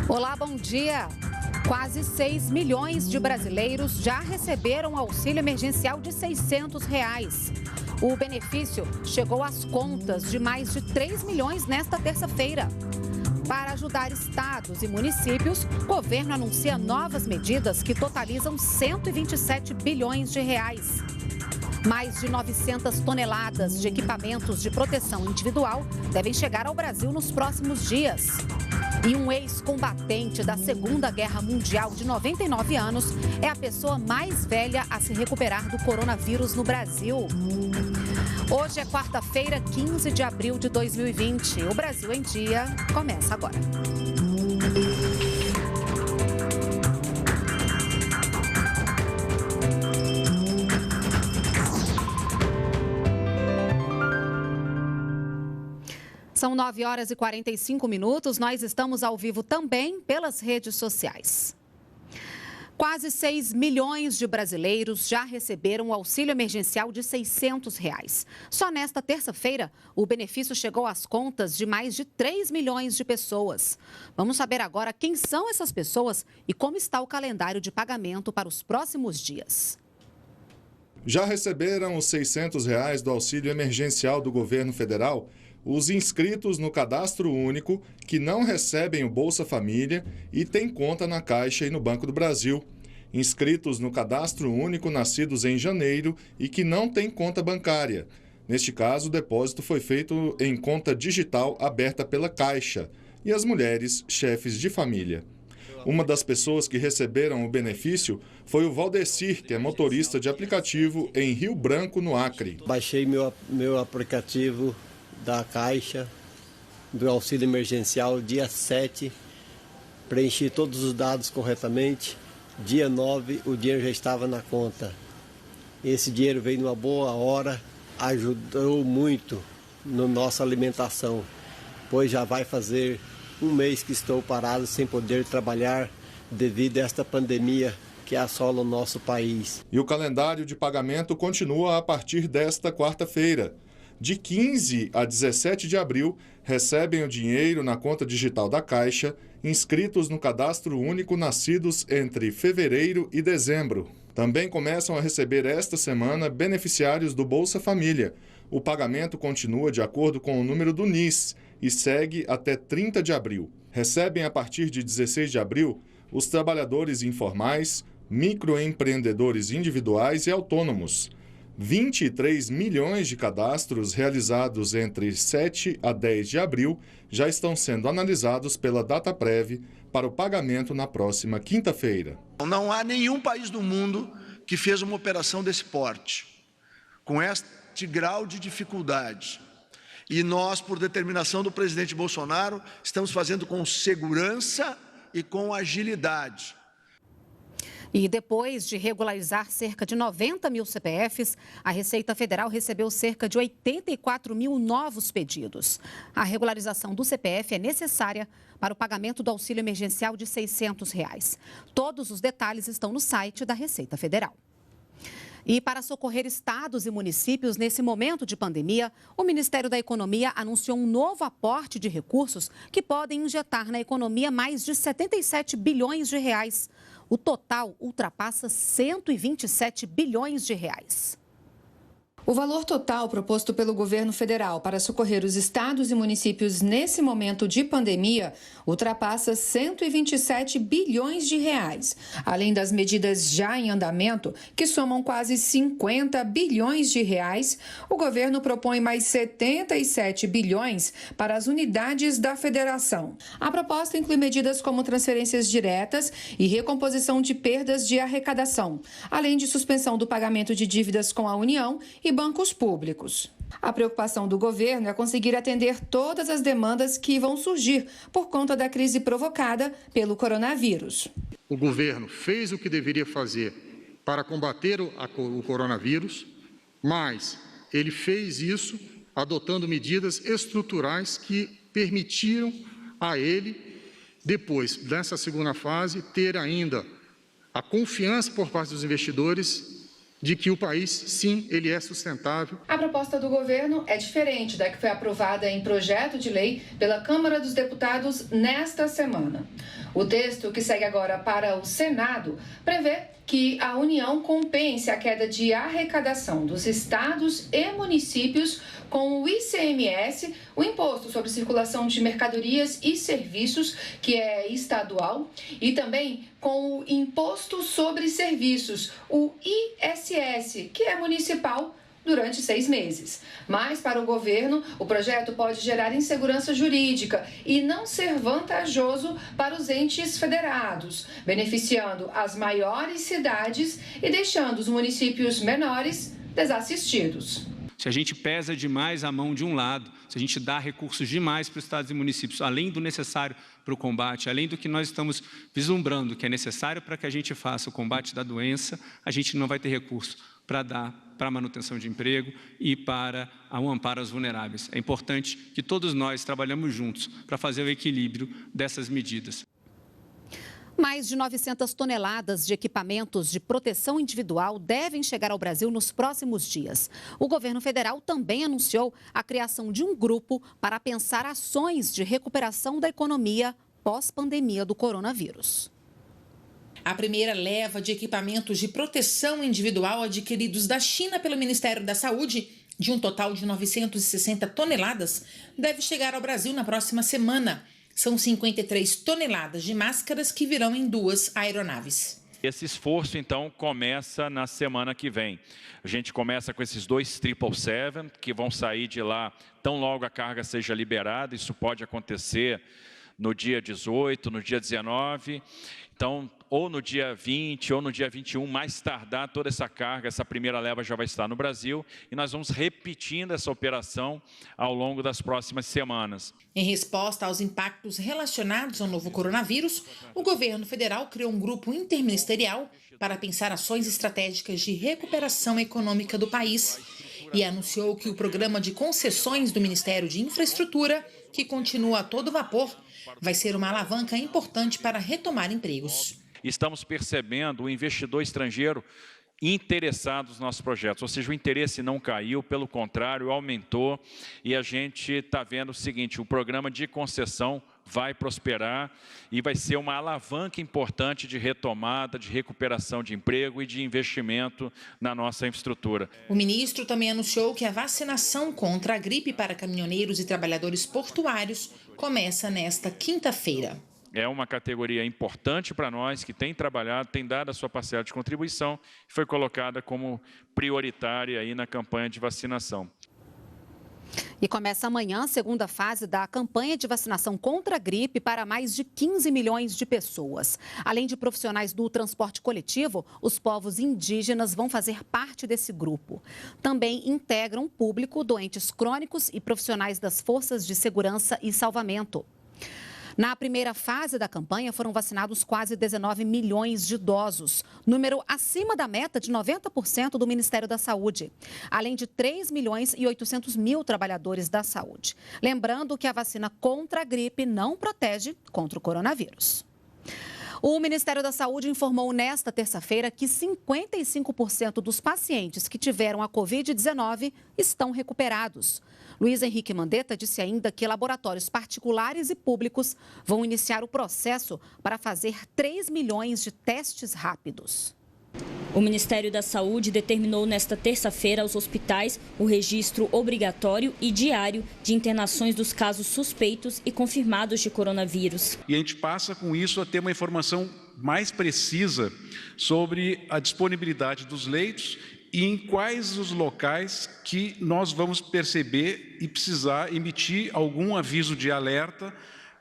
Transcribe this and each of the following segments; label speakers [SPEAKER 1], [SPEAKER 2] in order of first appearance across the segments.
[SPEAKER 1] Olá, bom dia. Quase 6 milhões de brasileiros já receberam auxílio emergencial de R$ 600. O benefício chegou às contas de mais de 3 milhões nesta terça-feira. Para ajudar estados e municípios, o governo anuncia novas medidas que totalizam 127 bilhões de reais. Mais de 900 toneladas de equipamentos de proteção individual devem chegar ao Brasil nos próximos dias. E um ex-combatente da Segunda Guerra Mundial de 99 anos é a pessoa mais velha a se recuperar do coronavírus no Brasil. Hoje é quarta-feira, 15 de abril de 2020. O Brasil em Dia começa agora. São 9 horas e 45 minutos. Nós estamos ao vivo também pelas redes sociais. Quase 6 milhões de brasileiros já receberam o auxílio emergencial de R$ 600. Só nesta terça-feira, o benefício chegou às contas de mais de 3 milhões de pessoas. Vamos saber agora quem são essas pessoas e como está o calendário de pagamento para os próximos dias.
[SPEAKER 2] Já receberam os R$ 600 do auxílio emergencial do governo federal os inscritos no Cadastro Único que não recebem o Bolsa Família e têm conta na Caixa e no Banco do Brasil. Inscritos no Cadastro Único nascidos em janeiro e que não têm conta bancária. Neste caso, o depósito foi feito em conta digital aberta pela Caixa. E as mulheres, chefes de família. Uma das pessoas que receberam o benefício foi o Valdecir, que é motorista de aplicativo em Rio Branco, no Acre.
[SPEAKER 3] Baixei meu aplicativo da Caixa, do auxílio emergencial, dia 7, preenchi todos os dados corretamente, dia 9 o dinheiro já estava na conta. Esse dinheiro veio numa boa hora, ajudou muito na nossa alimentação, pois já vai fazer um mês que estou parado sem poder trabalhar devido a esta pandemia que assola o nosso país.
[SPEAKER 2] E o calendário de pagamento continua a partir desta quarta-feira. De 15 a 17 de abril, recebem o dinheiro na conta digital da Caixa, inscritos no Cadastro Único nascidos entre fevereiro e dezembro. Também começam a receber esta semana beneficiários do Bolsa Família. O pagamento continua de acordo com o número do NIS e segue até 30 de abril. Recebem a partir de 16 de abril os trabalhadores informais, microempreendedores individuais e autônomos. 23 milhões de cadastros realizados entre 7 a 10 de abril já estão sendo analisados pela Dataprev para o pagamento na próxima quinta-feira.
[SPEAKER 4] Não há nenhum país do mundo que fez uma operação desse porte, com este grau de dificuldade. E nós, por determinação do presidente Bolsonaro, estamos fazendo com segurança e com agilidade.
[SPEAKER 1] E depois de regularizar cerca de 90 mil CPFs, a Receita Federal recebeu cerca de 84 mil novos pedidos. A regularização do CPF é necessária para o pagamento do auxílio emergencial de R$ 600. Todos os detalhes estão no site da Receita Federal. E para socorrer estados e municípios nesse momento de pandemia, o Ministério da Economia anunciou um novo aporte de recursos que podem injetar na economia mais de 77 bilhões de reais. O total ultrapassa 127 bilhões de reais.
[SPEAKER 5] O valor total proposto pelo governo federal para socorrer os estados e municípios nesse momento de pandemia ultrapassa 127 bilhões de reais, além das medidas já em andamento, que somam quase 50 bilhões de reais. O governo propõe mais 77 bilhões para as unidades da federação. A proposta inclui medidas como transferências diretas e recomposição de perdas de arrecadação, além de suspensão do pagamento de dívidas com a União e bancos públicos. A preocupação do governo é conseguir atender todas as demandas que vão surgir por conta da crise provocada pelo coronavírus.
[SPEAKER 6] O governo fez o que deveria fazer para combater o coronavírus, mas ele fez isso adotando medidas estruturais que permitiram a ele, depois dessa segunda fase, ter ainda a confiança por parte dos investidores de que o país, sim, ele é sustentável.
[SPEAKER 5] A proposta do governo é diferente da que foi aprovada em projeto de lei pela Câmara dos Deputados nesta semana. O texto, que segue agora para o Senado, prevê que a União compense a queda de arrecadação dos estados e municípios com o ICMS, o Imposto sobre Circulação de Mercadorias e Serviços, que é estadual, e também com o Imposto sobre Serviços, o ISS, que é municipal, durante 6 meses. Mas, para o governo, o projeto pode gerar insegurança jurídica e não ser vantajoso para os entes federados, beneficiando as maiores cidades e deixando os municípios menores desassistidos.
[SPEAKER 7] Se a gente pesa demais a mão de um lado, se a gente dá recursos demais para os estados e municípios, além do necessário para o combate, além do que nós estamos vislumbrando que é necessário para que a gente faça o combate da doença, a gente não vai ter recurso para dar para a manutenção de emprego e para o amparo aos vulneráveis. É importante que todos nós trabalhemos juntos para fazer o equilíbrio dessas medidas.
[SPEAKER 1] Mais de 900 toneladas de equipamentos de proteção individual devem chegar ao Brasil nos próximos dias. O governo federal também anunciou a criação de um grupo para pensar ações de recuperação da economia pós-pandemia do coronavírus.
[SPEAKER 8] A primeira leva de equipamentos de proteção individual adquiridos da China pelo Ministério da Saúde, de um total de 960 toneladas, deve chegar ao Brasil na próxima semana. São 53 toneladas de máscaras que virão em 2 aeronaves.
[SPEAKER 9] Esse esforço, então, começa na semana que vem. A gente começa com esses 2 777, que vão sair de lá tão logo a carga seja liberada. Isso pode acontecer no dia 18, no dia 19. Então, ou no dia 20 ou no dia 21, mais tardar, toda essa carga, essa primeira leva já vai estar no Brasil e nós vamos repetindo essa operação ao longo das próximas semanas.
[SPEAKER 8] Em resposta aos impactos relacionados ao novo coronavírus, o governo federal criou um grupo interministerial para pensar ações estratégicas de recuperação econômica do país e anunciou que o programa de concessões do Ministério de Infraestrutura, que continua a todo vapor, vai ser uma alavanca importante para retomar empregos.
[SPEAKER 9] Estamos percebendo o investidor estrangeiro interessado nos nossos projetos, ou seja, o interesse não caiu, pelo contrário, aumentou, e a gente está vendo o seguinte: o programa de concessão vai prosperar e vai ser uma alavanca importante de retomada, de recuperação de emprego e de investimento na nossa infraestrutura.
[SPEAKER 8] O ministro também anunciou que a vacinação contra a gripe para caminhoneiros e trabalhadores portuários começa nesta quinta-feira.
[SPEAKER 9] É uma categoria importante para nós, que tem trabalhado, tem dado a sua parcela de contribuição e foi colocada como prioritária aí na campanha de vacinação.
[SPEAKER 1] E começa amanhã a segunda fase da campanha de vacinação contra a gripe para mais de 15 milhões de pessoas. Além de profissionais do transporte coletivo, os povos indígenas vão fazer parte desse grupo. Também integram o público, doentes crônicos e profissionais das forças de segurança e salvamento. Na primeira fase da campanha, foram vacinados quase 19 milhões de idosos, número acima da meta de 90% do Ministério da Saúde, além de 3 milhões e 800 mil trabalhadores da saúde. Lembrando que a vacina contra a gripe não protege contra o coronavírus. O Ministério da Saúde informou nesta terça-feira que 55% dos pacientes que tiveram a Covid-19 estão recuperados. Luiz Henrique Mandetta disse ainda que laboratórios particulares e públicos vão iniciar o processo para fazer 3 milhões de testes rápidos.
[SPEAKER 10] O Ministério da Saúde determinou nesta terça-feira aos hospitais o registro obrigatório e diário de internações dos casos suspeitos e confirmados de coronavírus.
[SPEAKER 11] E a gente passa com isso a ter uma informação mais precisa sobre a disponibilidade dos leitos e em quais os locais que nós vamos perceber e precisar emitir algum aviso de alerta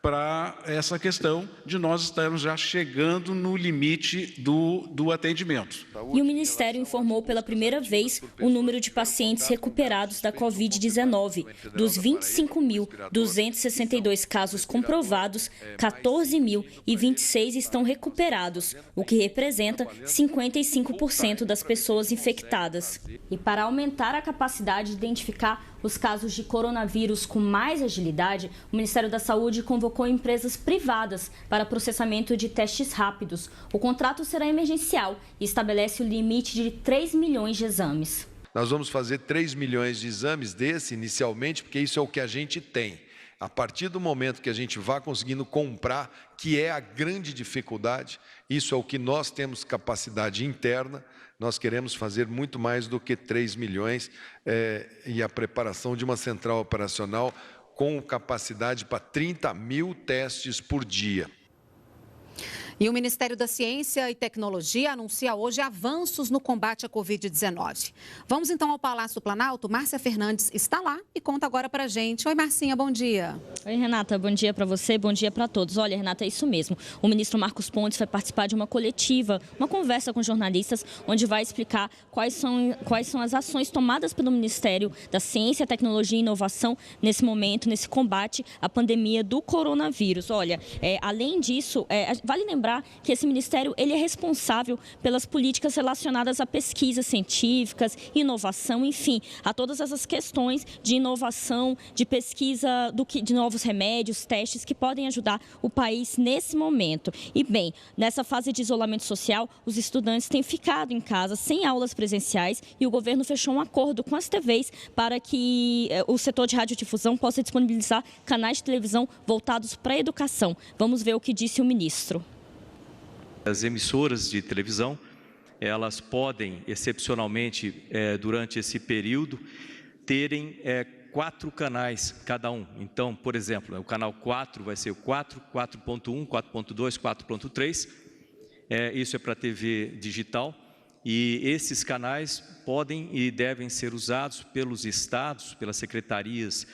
[SPEAKER 11] para essa questão de nós estarmos já chegando no limite do atendimento.
[SPEAKER 10] E o Ministério informou pela primeira vez o número de pacientes recuperados da Covid-19. Dos 25.262 casos comprovados, 14.026 estão recuperados, o que representa 55% das pessoas infectadas. E para aumentar a capacidade de identificar os casos de coronavírus com mais agilidade, o Ministério da Saúde convocou empresas privadas para processamento de testes rápidos. O contrato será emergencial e estabelece o limite de 3 milhões de exames.
[SPEAKER 12] Nós vamos fazer 3 milhões de exames inicialmente, porque isso é o que a gente tem. A partir do momento que a gente vá conseguindo comprar, que é a grande dificuldade, isso é o que nós temos capacidade interna, nós queremos fazer muito mais do que 3 milhões e a preparação de uma central operacional com capacidade para 30 mil testes por dia.
[SPEAKER 1] E o Ministério da Ciência e Tecnologia anuncia hoje avanços no combate à Covid-19. Vamos então ao Palácio do Planalto. Márcia Fernandes está lá e conta agora pra gente. Oi, Marcinha, bom dia.
[SPEAKER 10] Oi, Renata, bom dia para você, bom dia para todos. Olha, Renata, é isso mesmo. O ministro Marcos Pontes vai participar de uma coletiva, uma conversa com jornalistas, onde vai explicar quais são as ações tomadas pelo Ministério da Ciência, Tecnologia e Inovação nesse momento, nesse combate à pandemia do coronavírus. Olha, além disso, vale lembrar que esse ministério ele é responsável pelas políticas relacionadas a pesquisas científicas, inovação, enfim, a todas essas questões de inovação, de pesquisa de novos remédios, testes que podem ajudar o país nesse momento. E bem, nessa fase de isolamento social, os estudantes têm ficado em casa sem aulas presenciais e o governo fechou um acordo com as TVs para que o setor de radiodifusão possa disponibilizar canais de televisão voltados para a educação. Vamos ver o que disse o ministro.
[SPEAKER 13] As emissoras de televisão, elas podem, excepcionalmente, durante esse período, terem 4 canais cada um. Então, por exemplo, o canal 4 vai ser o 4, 4.1, 4.2, 4.3. Isso é para a TV digital. E esses canais podem e devem ser usados pelos estados, pelas secretarias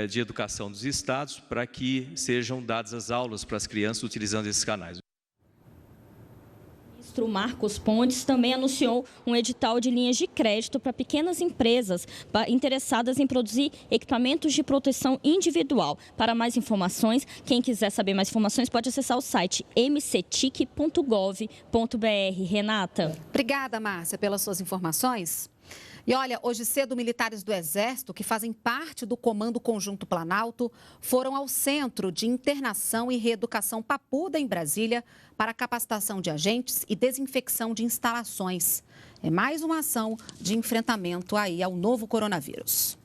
[SPEAKER 13] de educação dos estados, para que sejam dadas as aulas para as crianças utilizando esses canais.
[SPEAKER 10] O ministro Marcos Pontes também anunciou um edital de linhas de crédito para pequenas empresas interessadas em produzir equipamentos de proteção individual. Para mais informações, quem quiser saber mais informações pode acessar o site mctic.gov.br. Renata.
[SPEAKER 1] Obrigada, Márcia, pelas suas informações. E olha, hoje cedo, militares do Exército, que fazem parte do Comando Conjunto Planalto, foram ao Centro de Internação e Reeducação Papuda, em Brasília, para capacitação de agentes e desinfecção de instalações. É mais uma ação de enfrentamento aí ao novo coronavírus.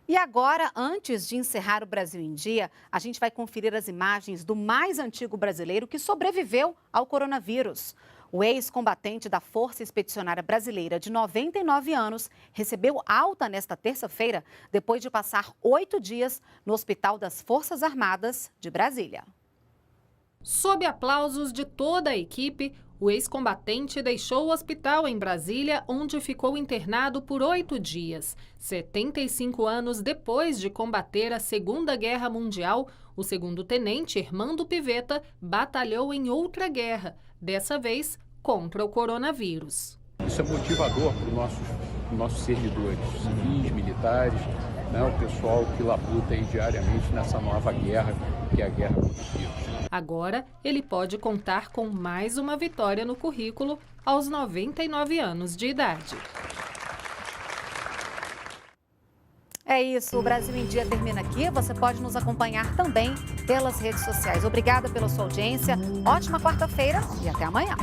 [SPEAKER 1] E agora, antes de encerrar o Brasil em Dia, a gente vai conferir as imagens do mais antigo brasileiro que sobreviveu ao coronavírus. O ex-combatente da Força Expedicionária Brasileira, de 99 anos, recebeu alta nesta terça-feira, depois de passar 8 dias no Hospital das Forças Armadas de Brasília.
[SPEAKER 14] Sob aplausos de toda a equipe, o ex-combatente deixou o hospital em Brasília, onde ficou internado por 8 dias. 75 anos depois de combater a Segunda Guerra Mundial, o segundo-tenente Armando Pivetta batalhou em outra guerra, dessa vez contra o coronavírus.
[SPEAKER 15] Isso é motivador para os nossos servidores, civis, militares, né, o pessoal que labuta aí diariamente nessa nova guerra, que é a guerra contra o vírus.
[SPEAKER 14] Agora, ele pode contar com mais uma vitória no currículo aos 99 anos de idade.
[SPEAKER 1] É isso, o Brasil em Dia termina aqui. Você pode nos acompanhar também pelas redes sociais. Obrigada pela sua audiência, ótima quarta-feira e até amanhã.